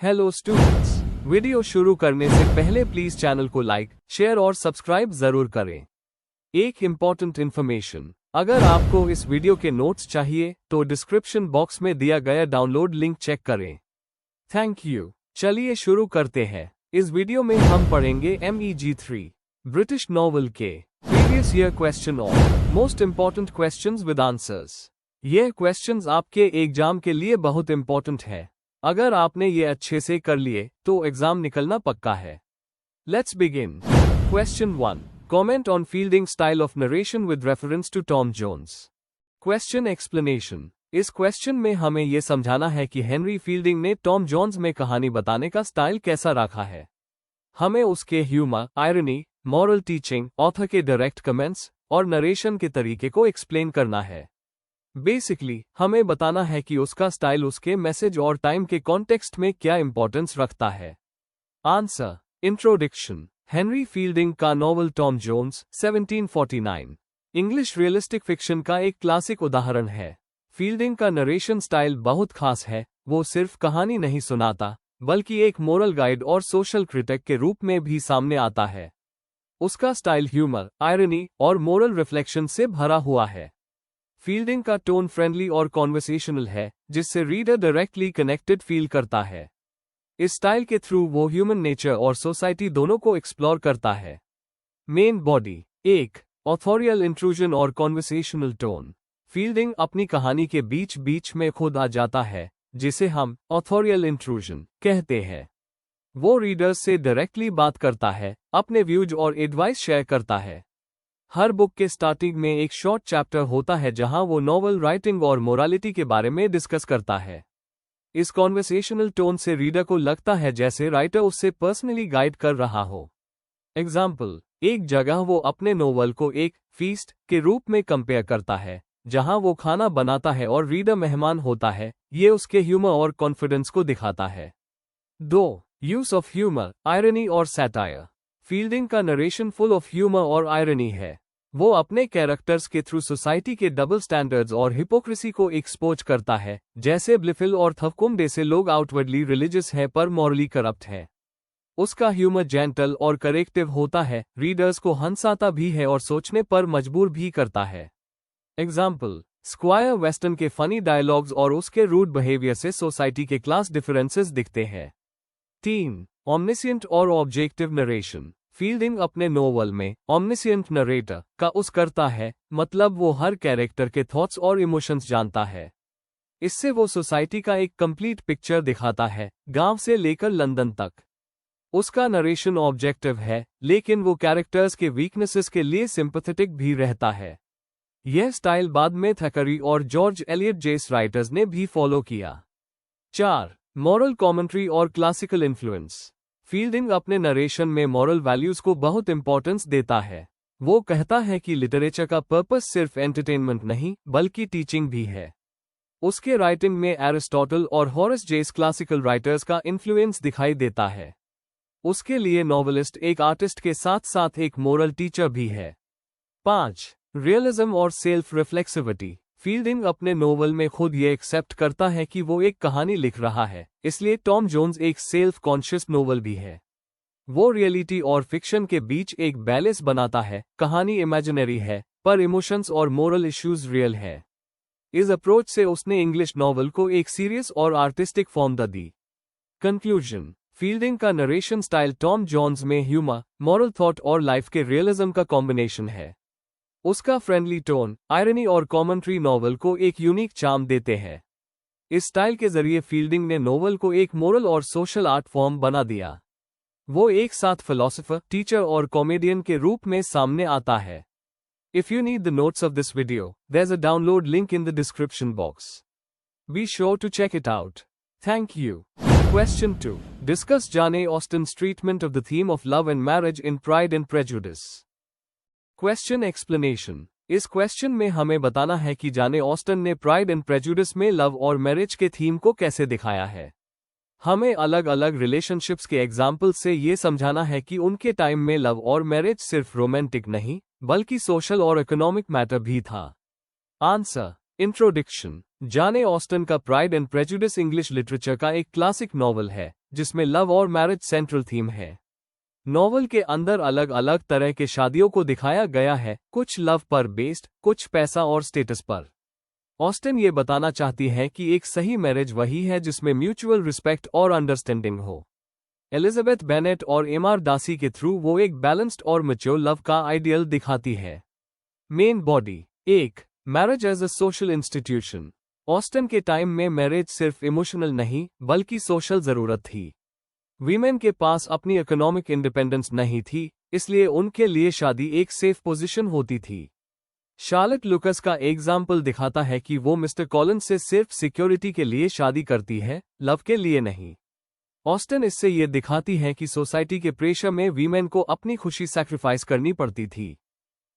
Hello students, video शुरू करने से पहले प्लीज चैनल को लाइक, शेयर और सब्सक्राइब जरूर करें। एक इम्पॉर्टेंट इन्फॉर्मेशन, अगर आपको इस वीडियो के नोट्स चाहिए तो डिस्क्रिप्शन बॉक्स में दिया गया डाउनलोड लिंक चेक करें। Thank you. चलिए शुरू करते हैं। इस वीडियो में हम पढ़ेंगे MEG3 ब्रिटिश नॉवल के प्रीवियस ईयर क्वेश्चन और most important questions with answers. यह क्वेश्चंस आपके एग्जाम के लिए बहुत इम्पोर्टेंट है। अगर आपने ये अच्छे से कर लिए तो एग्जाम निकलना पक्का है। Let's begin. Question 1, comment on Fielding style of narration with reference to Tom Jones. Question explanation. इस क्वेश्चन में हमें यह समझाना है कि हेनरी फील्डिंग ने टॉम जोन्स में कहानी बताने का स्टाइल कैसा रखा है। हमें उसके humour, irony, moral teaching, author के डायरेक्ट कमेंट्स और नरेशन के तरीके को एक्सप्लेन करना है। बेसिकली हमें बताना है कि उसका स्टाइल उसके मैसेज और टाइम के कॉन्टेक्स्ट में क्या इंपॉर्टेंस रखता है। आंसर। इंट्रोडक्शन। हेनरी फील्डिंग का novel Tom Jones 1749 English realistic fiction का एक क्लासिक उदाहरण है। फील्डिंग का नरेशन स्टाइल बहुत खास है। वो सिर्फ कहानी नहीं सुनाता बल्कि एक मोरल गाइड और सोशल क्रिटिक के रूप में भी सामने आता है। उसका स्टाइल ह्यूमर, आयरनी और मोरल रिफ्लेक्शन से भरा हुआ है। फील्डिंग का टोन फ्रेंडली और कॉन्वर्सेशनल है, जिससे रीडर डायरेक्टली कनेक्टेड फील करता है। इस स्टाइल के थ्रू वो ह्यूमन नेचर और सोसाइटी दोनों को एक्सप्लोर करता है। Main body. 1. ऑथोरियल इंट्रूजन और कॉन्वर्सेशनल टोन। फील्डिंग अपनी कहानी के बीच बीच में खुद आ जाता है, जिसे हम ऑथोरियल इंट्रूजन कहते हैं। वो रीडर्स से डायरेक्टली बात करता है, अपने व्यूज और एडवाइस शेयर करता है। हर बुक के स्टार्टिंग में एक शॉर्ट चैप्टर होता है जहां वो नॉवल राइटिंग और मोरालिटी के बारे में डिस्कस करता है। इस कॉन्वर्सेशनल टोन से रीडर को लगता है जैसे राइटर उससे पर्सनली गाइड कर रहा हो। एग्जाम्पल। एक जगह वो अपने नॉवल को एक फीस्ट के रूप में कंपेयर करता है, जहां वो खाना बनाता है और रीडर मेहमान होता है। ये उसके ह्यूमर और कॉन्फिडेंस को दिखाता है। 2. यूज ऑफ ह्यूमर, आयरनी और सैटायर। फील्डिंग का नरेशन फुल ऑफ ह्यूमर और आयरनी है। वो अपने कैरेक्टर्स के थ्रू सोसाइटी के डबल स्टैंडर्ड्स और हिपोक्रेसी को एक्सपोज करता है, जैसे ब्लिफिल और थवकुम जैसे लोग आउटवर्डली रिलीजियस हैं पर मॉरली करप्ट हैं। उसका ह्यूमर जेंटल और करेक्टिव होता है, रीडर्स को हंसाता भी है और सोचने पर मजबूर भी करता है। एग्जाम्पल। स्क्वायर वेस्टन के फनी डायलॉग्स और उसके रूड बिहेवियर से सोसाइटी के क्लास डिफरेंसेस दिखते हैं। 3. ऑमनिसिएंट और ऑब्जेक्टिव नरेशन। फील्डिंग अपने नोवेल में ऑमनिसिएंट नरेटर का यूज करता है, मतलब वो हर कैरेक्टर के थॉट्स और इमोशंस जानता है। इससे वो सोसाइटी का एक कंप्लीट पिक्चर दिखाता है, गांव से लेकर लंदन तक। उसका नरेशन ऑब्जेक्टिव है, लेकिन वो कैरेक्टर्स के वीकनेसेस के लिए सिंपैथेटिक भी रहता है। यह स्टाइल बाद में थैकरी और जॉर्ज एलियट जैसे राइटर्स ने भी फॉलो किया। 4. मॉरल कॉमेंट्री और क्लासिकल इन्फ्लुएंस। फील्डिंग अपने नरेशन में मॉरल वैल्यूज को बहुत इंपॉर्टेंस देता है। वो कहता है कि लिटरेचर का पर्पस सिर्फ एंटरटेनमेंट नहीं बल्कि टीचिंग भी है। उसके राइटिंग में एरिस्टोटल और हॉरेस जैसे क्लासिकल राइटर्स का इन्फ्लुएंस दिखाई देता है। उसके लिए नॉवेलिस्ट एक आर्टिस्ट के साथ साथ एक मोरल टीचर भी है। 5. रियलिज्म और सेल्फ रिफ्लेक्सिविटी। फील्डिंग अपने नोवेल में खुद ये एक्सेप्ट करता है कि वो एक कहानी लिख रहा है, इसलिए टॉम जोन्स एक सेल्फ कॉन्शियस नोवेल भी है। वो रियलिटी और फिक्शन के बीच एक बैलेंस बनाता है। कहानी इमेजिनरी है पर इमोशंस और मोरल इश्यूज रियल है। इस अप्रोच से उसने इंग्लिश नॉवेल को एक सीरियस और आर्टिस्टिक फॉर्म दी। कंक्लूजन। फील्डिंग का नरेशन स्टाइल टॉम जोन्स में ह्यूमर, मॉरल थॉट और लाइफ के रियलिज्म का कॉम्बिनेशन है। उसका फ्रेंडली टोन, आयरनी और कॉमेंट्री नॉवल को एक यूनिक चार्म देते हैं। इस स्टाइल के जरिए फील्डिंग ने नॉवल को एक मोरल और सोशल आर्ट फॉर्म बना दिया। वो एक साथ फिलोसोफर, टीचर और कॉमेडियन के रूप में सामने आता है। If you need the notes of this video, there's a download link in the description box. Be sure to check it out. Thank you. Question 2. Discuss Jane Austen's treatment of the theme of love and marriage in Pride and Prejudice. Question explanation. इस question में हमें बताना है कि जाने Austin ने pride and prejudice में love और मैरिज के थीम को कैसे दिखाया है। हमें अलग अलग रिलेशनशिप्स के एग्जाम्पल से ये समझाना है कि उनके टाइम में लव और मैरिज सिर्फ रोमांटिक नहीं बल्कि सोशल और इकोनॉमिक मैटर भी था। आंसर। इंट्रोडक्शन। जाने ऑस्टन का pride and prejudice English literature का एक क्लासिक नॉवल है जिसमें लव और मैरिज सेंट्रल थीम है। नॉवल के अंदर अलग अलग तरह के शादियों को दिखाया गया है, कुछ लव पर बेस्ड, कुछ पैसा और स्टेटस पर। ऑस्टन ये बताना चाहती है कि एक सही मैरिज वही है जिसमें म्यूचुअल रिस्पेक्ट और अंडरस्टैंडिंग हो। एलिजाबेथ बेनेट और एमआर डासी के थ्रू वो एक बैलेंस्ड और मैच्योर लव का आइडियल दिखाती है। Main body. 1. Marriage as a social institution. Austen के टाइम में मैरिज सिर्फ इमोशनल नहीं बल्कि सोशल जरूरत थी। वीमेन के पास अपनी इकोनॉमिक इंडिपेंडेंस नहीं थी, इसलिए उनके लिए शादी एक सेफ पोजीशन होती थी। शार्लेट लुकस का एग्जाम्पल दिखाता है कि वो मिस्टर कॉलिंस से सिर्फ सिक्योरिटी के लिए शादी करती है, लव के लिए नहीं। ऑस्टन इससे ये दिखाती है कि सोसाइटी के प्रेशर में वीमेन को अपनी खुशी सैक्रिफाइस करनी पड़ती थी।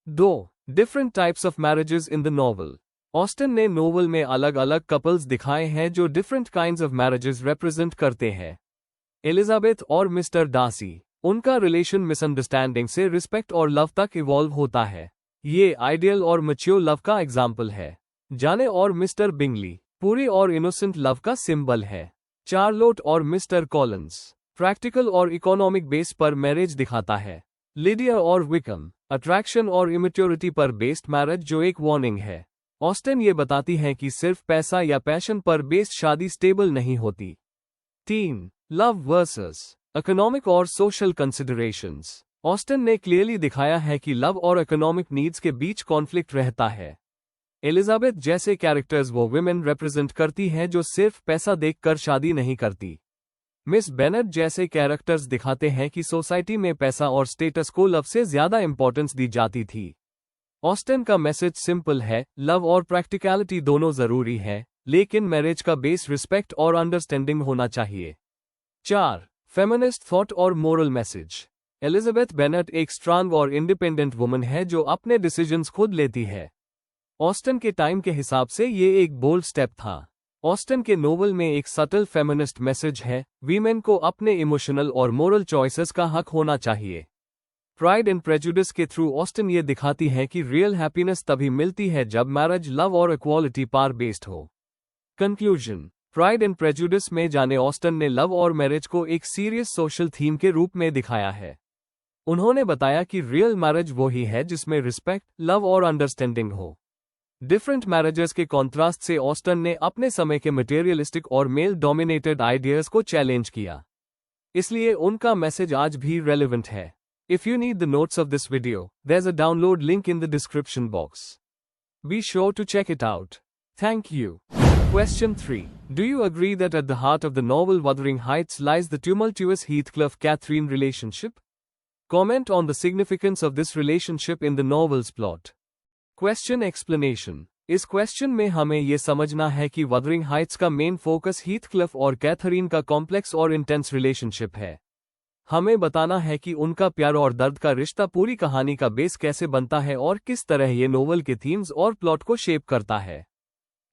2. Different types of marriages in the novel. Austen ने नोवेल में अलग अलग कपल्स दिखाए हैं जो different kinds of marriages represent करते हैं। एलिजाबेथ और मिस्टर डासी, उनका रिलेशन मिसअंडरस्टैंडिंग से रिस्पेक्ट और लव तक इवॉल्व होता है। ये आइडियल और मैच्योर लव का एग्जाम्पल है। जाने और मिस्टर बिंगली, पूरी और इनोसेंट लव का सिंबल है। चार्लोट और मिस्टर कॉलिंस, प्रैक्टिकल और इकोनॉमिक बेस पर मैरिज दिखाता है। लिडिया और विकम, अट्रैक्शन और इमेच्योरिटी पर बेस्ड मैरिज जो एक वार्निंग है। ऑस्टन ये बताती है कि सिर्फ पैसा या पैशन पर बेस्ड शादी स्टेबल नहीं होती। 3. लव वर्सेस इकोनॉमिक और सोशल कंसिडरेशंस। ऑस्टन ने क्लियरली दिखाया है कि लव और इकोनॉमिक नीड्स के बीच कॉन्फ्लिक्ट रहता है। एलिजाबेथ जैसे कैरेक्टर्स वो विमेन रिप्रेजेंट करती हैं जो सिर्फ पैसा देखकर शादी नहीं करती। मिस बेनेट जैसे कैरेक्टर्स दिखाते हैं कि सोसाइटी में पैसा और स्टेटस को लव से ज्यादा इंपॉर्टेंस दी जाती थी। ऑस्टन का मैसेज सिंपल है, लव और प्रैक्टिकलिटी दोनों जरूरी है, लेकिन मैरिज का बेस रिस्पेक्ट और अंडरस्टैंडिंग होना चाहिए। 4. फेमिनिस्ट थॉट और मोरल मैसेज। एलिजाबेथ बेनेट एक स्ट्रांग और इंडिपेंडेंट वुमन है जो अपने डिसीजंस खुद लेती है। ऑस्टन के टाइम के हिसाब से ये एक बोल्ड स्टेप था। ऑस्टन के नोवेल में एक सटल फेमिनिस्ट मैसेज है, वीमेन को अपने इमोशनल और मोरल चॉइसेस का हक होना चाहिए। प्राइड एंड प्रेजुडिस के थ्रू ऑस्टन ये दिखाती है कि रियल हैप्पीनेस तभी मिलती है जब मैरिज लव और इक्वालिटी पर बेस्ड हो। कंक्लूजन। प्राइड एंड प्रेजुडिस में जाने ऑस्टन ने लव और मैरिज को एक सीरियस सोशल थीम के रूप में दिखाया है। उन्होंने बताया कि रियल मैरिज वो ही है जिसमें रिस्पेक्ट, लव और अंडरस्टैंडिंग हो। डिफरेंट मैरिजेस के कॉन्ट्रास्ट से ऑस्टन ने अपने समय के मटेरियलिस्टिक और मेल डोमिनेटेड आइडियाज को चैलेंज किया, इसलिए उनका मैसेज आज भी रेलेवेंट है। If you need the notes of this video, there's a download link in the description box. Be sure to check it out. Thank you. Question 3. Do you agree that at the heart of the novel Wuthering Heights lies the tumultuous Heathcliff-Catherine relationship? Comment on the significance of this relationship in the novel's plot. Question explanation. इस question में हमें ये समझना है कि Wuthering Heights का main focus Heathcliff और Catherine का कॉम्प्लेक्स और इंटेंस रिलेशनशिप है। हमें बताना है कि उनका प्यार और दर्द का रिश्ता पूरी कहानी का बेस कैसे बनता है और किस तरह ये नोवेल के थीम्स और प्लॉट को शेप करता है।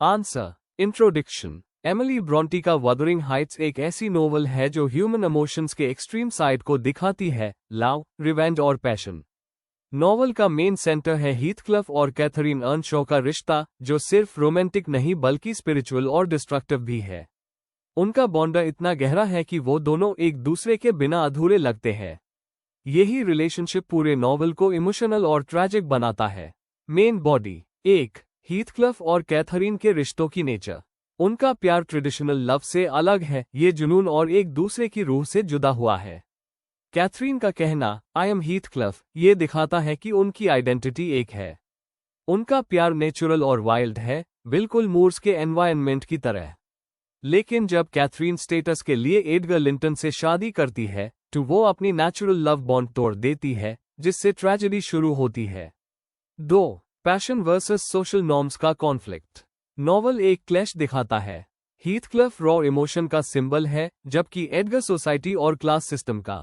आंसर। इंट्रोडक्शन। एमिली ब्रॉन्टी का वदरिंग हाइट्स एक ऐसी नोवेल है जो ह्यूमन इमोशंस के एक्सट्रीम साइड को दिखाती है, लव, रिवेंज और पैशन। नॉवल का मेन सेंटर है हीथक्लिफ और कैथरीन अर्नशॉ का रिश्ता, जो सिर्फ रोमांटिक नहीं बल्कि स्पिरिचुअल और डिस्ट्रक्टिव भी है। उनका बॉन्ड इतना गहरा है कि वो दोनों एक दूसरे के बिना अधूरे लगते हैं। यही रिलेशनशिप पूरे नॉवल को इमोशनल और ट्रैजिक बनाता है। Main body. 1. हीथक्लिफ और कैथरीन के रिश्तों की नेचर। उनका प्यार ट्रेडिशनल लव से अलग है, ये जुनून और एक दूसरे की रूह से जुदा हुआ है। कैथरीन का कहना, आई एम हीथक्लिफ, ये दिखाता है कि उनकी आइडेंटिटी एक है। उनका प्यार नेचुरल और वाइल्ड है, बिल्कुल मूर्स के एनवायरनमेंट की तरह। लेकिन जब कैथरीन स्टेटस के लिए एडगर लिंटन से शादी करती है तो वो अपनी नेचुरल लव बॉन्ड तोड़ देती है, जिससे ट्रेजेडी शुरू होती है। 2. पैशन वर्सेस सोशल नॉर्म्स का कॉन्फ्लिक्ट। नॉवल एक क्लैश दिखाता है। हीथक्लिफ रॉ इमोशन का सिंबल है, जबकि एडगर सोसाइटी और क्लास सिस्टम का।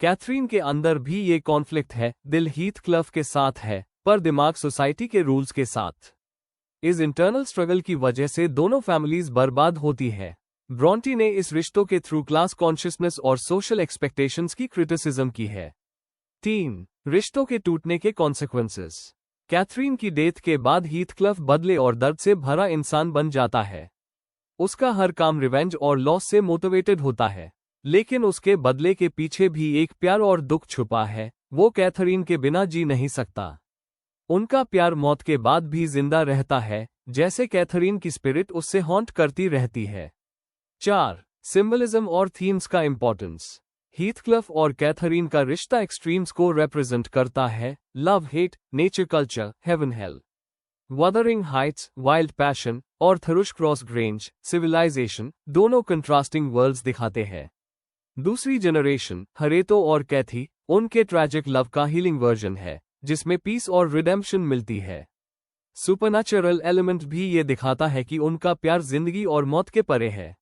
कैथरीन के अंदर भी ये कॉन्फ्लिक्ट है, दिल हीथक्लिफ के साथ है पर दिमाग सोसाइटी के रूल्स के साथ। इस इंटरनल स्ट्रगल की वजह से दोनों फैमिलीज बर्बाद होती है। ब्रॉन्टी ने इस रिश्तों के थ्रू क्लास कॉन्शियसनेस और सोशल एक्सपेक्टेशंस की क्रिटिसिज्म की है। 3. रिश्तों के टूटने के कॉन्सिक्वेंसेस। कैथरीन की डेथ के बाद हीथक्लिफ बदले और दर्द से भरा इंसान बन जाता है। उसका हर काम रिवेंज और लॉस से मोटिवेटेड होता है, लेकिन उसके बदले के पीछे भी एक प्यार और दुख छुपा है। वो कैथरीन के बिना जी नहीं सकता। उनका प्यार मौत के बाद भी जिंदा रहता है, जैसे कैथरीन की स्पिरिट उससे हॉन्ट करती रहती है। 4. सिंबलिज्म और थीम्स का इंपॉर्टेंस। हीथक्लिफ और कैथरीन का रिश्ता एक्सट्रीम्स को रिप्रेजेंट करता है, love hate, nature culture, heaven hell. Wuthering Heights, wild passion, और थरुशक्रॉस ग्रेंज, सिविलाइजेशन, दोनों कंट्रास्टिंग वर्ल्ड्स दिखाते हैं। दूसरी जनरेशन, हरेतो और कैथी, उनके ट्रैजिक लव का हीलिंग वर्जन है, जिसमें पीस और रिडेम्पशन मिलती है। सुपरनैचुरल एलिमेंट भी ये दिखाता है कि उनका प्यार जिंदगी और मौत के परे है।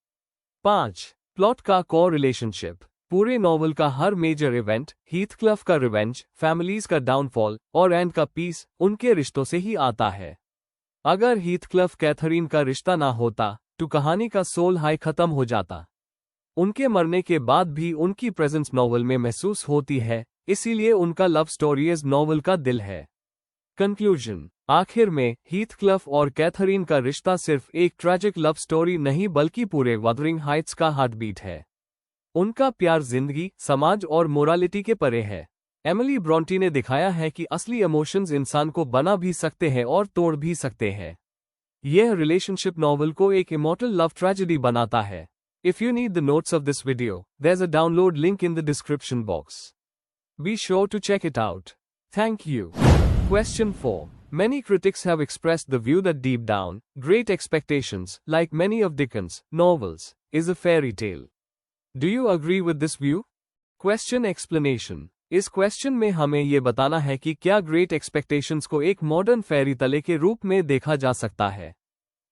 5. प्लॉट का कोर रिलेशनशिप। पूरे नॉवल का हर मेजर इवेंट, हीथक्लिफ का रिवेंज, फैमिलीज का डाउनफॉल और एंड का पीस, उनके रिश्तों से ही आता है। अगर हीथक्लिफ कैथरीन का रिश्ता ना होता तो कहानी का सोल हाई खत्म हो जाता। उनके मरने के बाद भी उनकी प्रेजेंस नॉवल में महसूस होती है, इसीलिए उनका लव स्टोरी इस नॉवल का दिल है। कंक्लूजन। आखिर में हीथक्लिफ और कैथरीन का रिश्ता सिर्फ एक ट्रैजिक लव स्टोरी नहीं बल्कि पूरे वदरिंग हाइट्स का हार्टबीट है। उनका प्यार जिंदगी, समाज और मोरालिटी के परे है। एमिली ब्रॉन्टी ने दिखाया है कि असली इमोशंस इंसान को बना भी सकते हैं और तोड़ भी सकते हैं। यह रिलेशनशिप नॉवल को एक इमॉर्टल लव ट्रेजेडी बनाता है। If you need the notes of this video, there's a download link in the description box. Be sure to check it out. Thank you. Question 4. Many critics have expressed the view that deep down, Great Expectations, like many of Dickens' novels, is a fairy tale. Do you agree with this view? Question explanation. इस question में हमें ये बताना है कि क्या great expectations को एक मॉडर्न फेरी तले के रूप में देखा जा सकता है।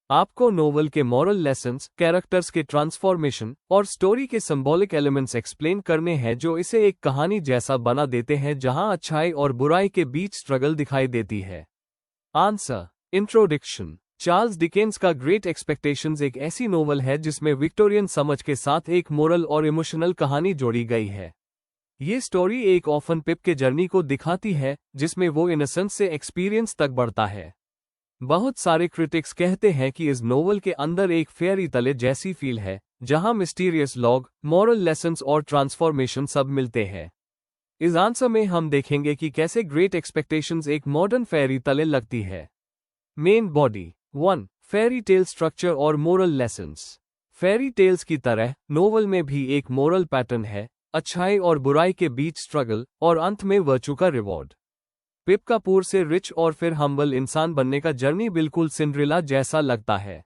आपको नोवेल के मॉरल लेसन्स, कैरेक्टर्स के ट्रांसफॉर्मेशन और स्टोरी के सिंबॉलिक एलिमेंट्स एक्सप्लेन करने हैं जो इसे एक कहानी जैसा बना देते हैं जहां अच्छाई और बुराई के बीच स्ट्रगल दिखाई देती है। आंसर। इंट्रोडक्शन। चार्ल्स डिकेंस का ग्रेट एक्सपेक्टेशंस एक ऐसी नोवेल है जिसमें विक्टोरियन समझ के साथ एक मोरल और इमोशनल कहानी जोड़ी गई है। ये स्टोरी एक ऑफन पिप के जर्नी को दिखाती है जिसमें वो इनोसेंस से एक्सपीरियंस तक बढ़ता है। बहुत सारे क्रिटिक्स कहते हैं कि इस नोवेल के अंदर एक फेयरी तले जैसी फील है जहां मिस्टीरियस लॉग, मॉरल लेसन्स और ट्रांसफॉर्मेशन सब मिलते हैं। इस आंसर में हम देखेंगे कि कैसे ग्रेट एक्सपेक्टेशंस एक मॉडर्न फेयरी तले लगती है। Main body. 1. Fairy tale structure और मोरल लेसन्स। फेयरी टेल्स की तरह नोवेल में भी एक मोरल पैटर्न है, अच्छाई और बुराई के बीच स्ट्रगल और अंत में वर्चू का रिवॉर्ड। पिप का पूर से रिच और फिर हम्बल इंसान बनने का जर्नी बिल्कुल सिंड्रेला जैसा लगता है।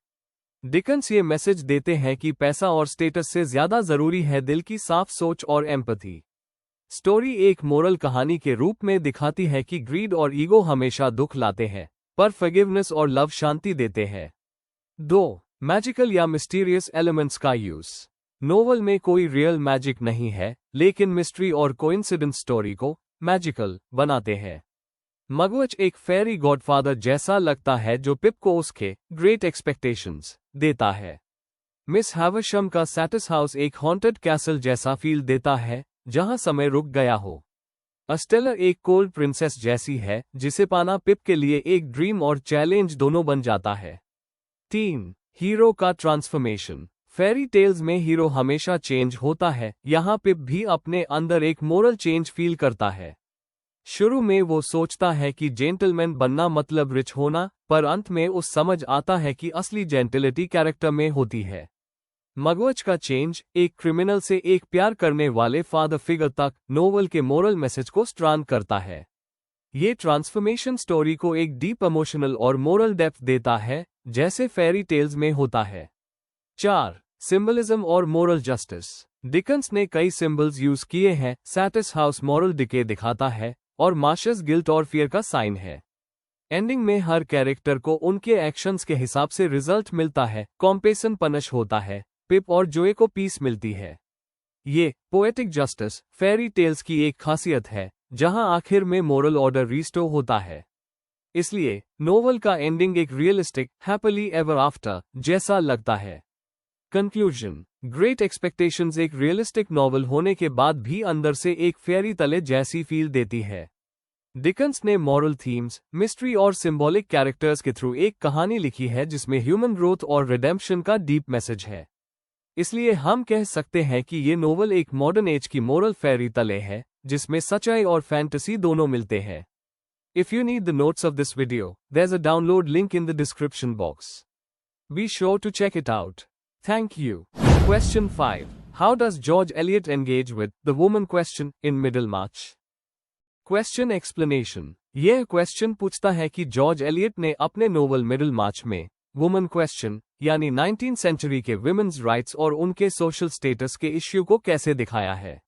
डिकन्स ये मैसेज देते हैं कि पैसा और स्टेटस से ज्यादा जरूरी है दिल की साफ सोच और एम्पैथी। स्टोरी एक मोरल कहानी के रूप में दिखाती है कि ग्रीड और ईगो हमेशा दुख लाते हैं, पर फॉरगिवनेस और लव शांति देते हैं। 2. मैजिकल या मिस्टीरियस एलिमेंट्स का यूज। नोवेल में कोई रियल मैजिक नहीं है, लेकिन मिस्ट्री और कोइंसिडेंस स्टोरी को मैजिकल बनाते हैं। मगवच एक फेरी गॉडफादर जैसा लगता है जो पिप को उसके ग्रेट एक्सपेक्टेशंस देता है। मिस हैवर्शम का सैटिस हाउस एक हॉन्टेड कैसल जैसा फील देता है जहां समय रुक गया हो। अस्टेलर एक कोल्ड प्रिंसेस जैसी है जिसे पाना पिप के लिए एक ड्रीम और चैलेंज दोनों बन जाता है। 3. हीरो का ट्रांसफॉर्मेशन। फेरी टेल्स में हीरो हमेशा चेंज होता है, यहाँ पिप भी अपने अंदर एक मोरल चेंज फील करता है। शुरू में वो सोचता है कि जेंटलमैन बनना मतलब रिच होना, पर अंत में उस समझ आता है कि असली जेंटिलिटी कैरेक्टर में होती है। मगवच का चेंज एक क्रिमिनल से एक प्यार करने वाले फादर फिगर तक नोवेल के मोरल मैसेज को स्ट्रांग करता है। ये ट्रांसफॉर्मेशन स्टोरी को एक डीप इमोशनल और मोरल डेप्थ देता है, जैसे फेरी टेल्स में होता है। 4. सिंबलिज्म और मोरल जस्टिस। डिकन्स ने कई सिंबल्स यूज किए हैं। सैटिस हाउस मॉरल डिके दिखाता है और मार्शस गिल्ट और फियर का साइन है। एंडिंग में हर कैरेक्टर को उनके एक्शंस के हिसाब से रिजल्ट मिलता है। कॉम्पेसन पनिश होता है, पिप और जोए को पीस मिलती है। ये पोएटिक जस्टिस फेरी टेल्स की एक खासियत है जहां आखिर में मोरल ऑर्डर रिस्टोर होता है। इसलिए नोवेल का एंडिंग एक रियलिस्टिक हैप्पीली एवर आफ्टर जैसा लगता है। कंक्लूजन। ग्रेट एक्सपेक्टेशंस एक रियलिस्टिक नॉवल होने के बाद भी अंदर से एक फेरी तले जैसी फील देती है। डिकन्स ने मॉरल थीम्स, मिस्ट्री और सिंबॉलिक कैरेक्टर्स के थ्रू एक कहानी लिखी है जिसमें ह्यूमन ग्रोथ और रिडेम्पशन का डीप मैसेज है। इसलिए हम कह सकते हैं कि ये नोवेल एक मॉडर्न एज की मोरल फेरी तले है जिसमें सच्चाई और फैंटेसी दोनों मिलते हैं। If you need the notes of this video, there's a download link in the description box. Be sure to check it out. Thank you. Question 5. How does George Eliot engage with the woman question in Middlemarch? Question explanation. यह question पूछता है कि George Eliot ने अपने novel मिडलमार्च में woman question यानी 19th century के women's rights और उनके सोशल स्टेटस के इश्यू को कैसे दिखाया है।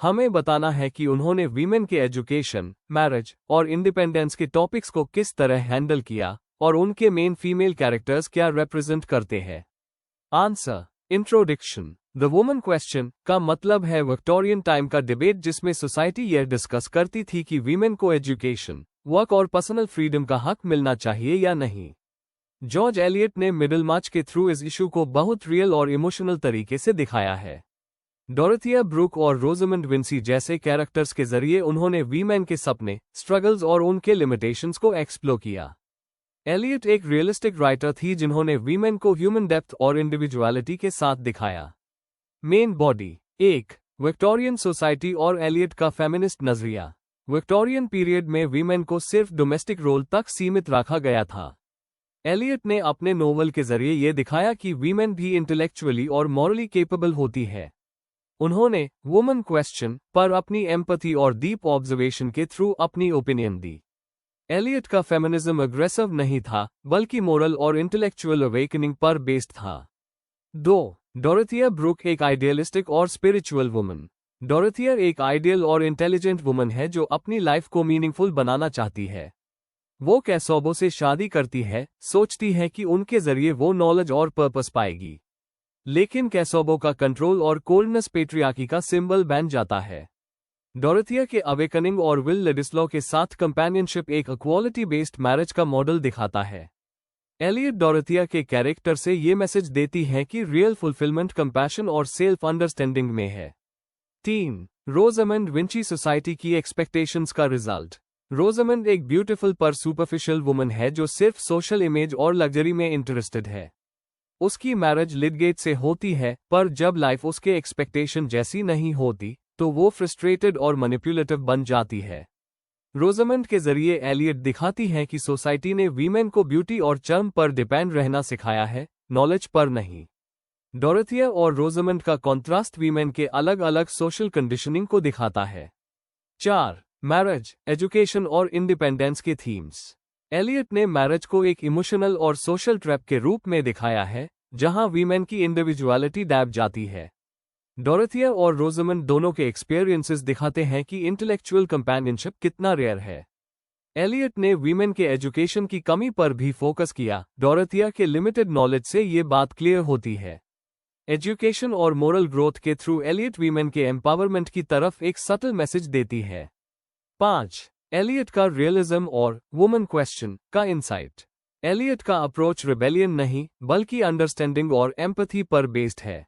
हमें बताना है कि उन्होंने वीमेन के एजुकेशन, मैरिज और इंडिपेंडेंस के टॉपिक्स को किस तरह हैंडल किया और उनके मेन फीमेल कैरेक्टर्स क्या रिप्रेजेंट करते हैं। Answer. Introduction. The woman question का मतलब है विक्टोरियन टाइम का डिबेट जिसमें सोसाइटी यह डिस्कस करती थी कि वीमेन को एजुकेशन, वर्क और पर्सनल फ्रीडम का हक मिलना चाहिए या नहीं। जॉर्ज एलियट ने मिडलमार्च के थ्रू इस इशू को बहुत रियल और इमोशनल तरीके से दिखाया है। डोरोथिया ब्रूक और रोजमंड विंसी जैसे कैरेक्टर्स के जरिए उन्होंने वीमेन के सपने, स्ट्रगल्स और उनके लिमिटेशंस को एक्सप्लोर किया। एलियट एक रियलिस्टिक राइटर थी जिन्होंने वीमेन को ह्यूमन डेप्थ और इंडिविजुअलिटी के साथ दिखाया। Main body. 1. विक्टोरियन सोसाइटी और एलियट का फेमिनिस्ट नजरिया। विक्टोरियन पीरियड में वीमेन को सिर्फ डोमेस्टिक रोल तक सीमित रखा गया था। एलियट ने अपने नोवेल के जरिए यह दिखाया कि वीमेन भी इंटेलेक्चुअली और मॉरली केपेबल होती है। उन्होंने वुमन क्वेश्चन पर अपनी एम्पैथी और डीप ऑब्जर्वेशन के थ्रू अपनी ओपिनियन दी। एलियट का फेमिनिज्म अग्रेसिव नहीं था बल्कि मोरल और इंटेलेक्चुअल अवेकनिंग पर बेस्ड था। 2. डोरोथिया ब्रूक एक आइडियलिस्टिक और स्पिरिचुअल वुमन। डोरोथिया एक आइडियल और इंटेलिजेंट वुमन है जो अपनी लाइफ को मीनिंगफुल बनाना चाहती है। वो कैसोबो से शादी करती है, सोचती है कि उनके जरिए वो नॉलेज और पर्पस पाएगी। लेकिन कैसोबो का कंट्रोल और कोल्डनेस पेट्रियार्की का सिंबल बन जाता है। डोरोथिया के अवेकनिंग और विल लेडिस्लो के साथ कंपेनियनशिप एक इक्वालिटी बेस्ड मैरिज का मॉडल दिखाता है। एलियट डोरोथिया के कैरेक्टर से ये मैसेज देती है कि रियल फुलफिलमेंट कंपैशन और सेल्फ अंडरस्टैंडिंग में है। 3. रोजमंड विंची सोसाइटी की एक्सपेक्टेशंस का रिजल्ट। रोजमंड एक ब्यूटीफुल पर सुपरफिशियल वुमन है जो सिर्फ सोशल इमेज और लग्जरी में इंटरेस्टेड है। उसकी मैरिज लिडगेट से होती है पर जब लाइफ उसके एक्सपेक्टेशन जैसी नहीं होती तो वो फ्रस्ट्रेटेड और मैनिपुलेटिव बन जाती है। रोजमंड के जरिए एलियट दिखाती है कि सोसाइटी ने वीमेन को ब्यूटी और चार्म पर डिपेंड रहना सिखाया है, नॉलेज पर नहीं। डोरोथिया और रोजमंड का कॉन्ट्रास्ट वीमेन के अलग अलग सोशल कंडीशनिंग को दिखाता है। 4. मैरिज, एजुकेशन और इंडिपेंडेंस के थीम्स। एलियट ने मैरिज को एक इमोशनल और सोशल ट्रैप के रूप में दिखाया है जहां वीमेन की इंडिविजुअलिटी डैब जाती है। डोरोथिया और रोजमंड दोनों के एक्सपीरियंसेस दिखाते हैं कि इंटेलेक्चुअल कंपेनियनशिप कितना रेयर है। एलियट ने वीमेन के एजुकेशन की कमी पर भी फोकस किया। डोरोथिया के लिमिटेड नॉलेज से ये बात क्लियर होती है। एजुकेशन और मोरल ग्रोथ के थ्रू एलियट वीमेन के एम्पावरमेंट की तरफ एक सटल मैसेज देती है। 5. एलियट का रियलिज्म और वुमन क्वेश्चन का इंसाइट। एलियट का अप्रोच रिबेलियन नहीं बल्कि अंडरस्टैंडिंग और एम्पैथी पर बेस्ड है।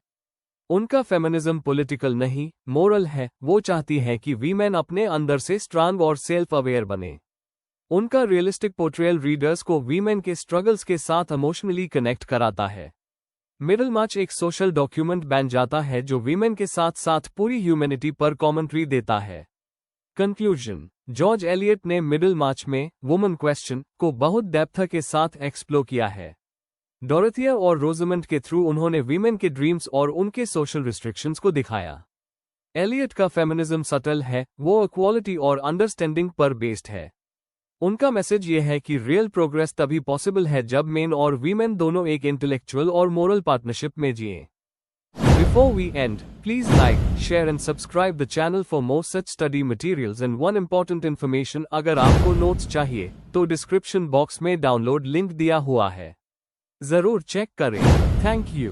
उनका फेमिनिज्म पॉलिटिकल नहीं, मोरल है। वो चाहती है कि वीमेन अपने अंदर से स्ट्रांग और सेल्फ अवेयर बने। उनका रियलिस्टिक पोर्ट्रेयल रीडर्स को वीमेन के स्ट्रगल्स के साथ इमोशनली कनेक्ट कराता है। मिडलमार्च एक सोशल डॉक्यूमेंट बन जाता है जो वीमेन के साथ साथ पूरी ह्यूमैनिटी पर कॉमेंट्री देता है। कंक्लूजन। जॉर्ज एलियट ने मिडलमार्च में वुमन क्वेश्चन को बहुत डेप्थ के साथ एक्सप्लोर किया है। डोरोथिया और रोजमंड के थ्रू उन्होंने वीमेन के ड्रीम्स और उनके सोशल रिस्ट्रिक्शंस को दिखाया। एलियट का फेमिनिज्म सटल है, वो इक्वालिटी और अंडरस्टैंडिंग पर बेस्ड है। उनका मैसेज ये है कि रियल प्रोग्रेस तभी पॉसिबल है जब मेन और वीमेन दोनों एक इंटेलेक्चुअल और मोरल पार्टनरशिप में जिए। Before we end, please like, share and subscribe the channel for more such study materials and one important information अगर आपको नोट्स चाहिए तो डिस्क्रिप्शन बॉक्स में डाउनलोड लिंक दिया हुआ है, जरूर चेक करें। Thank you.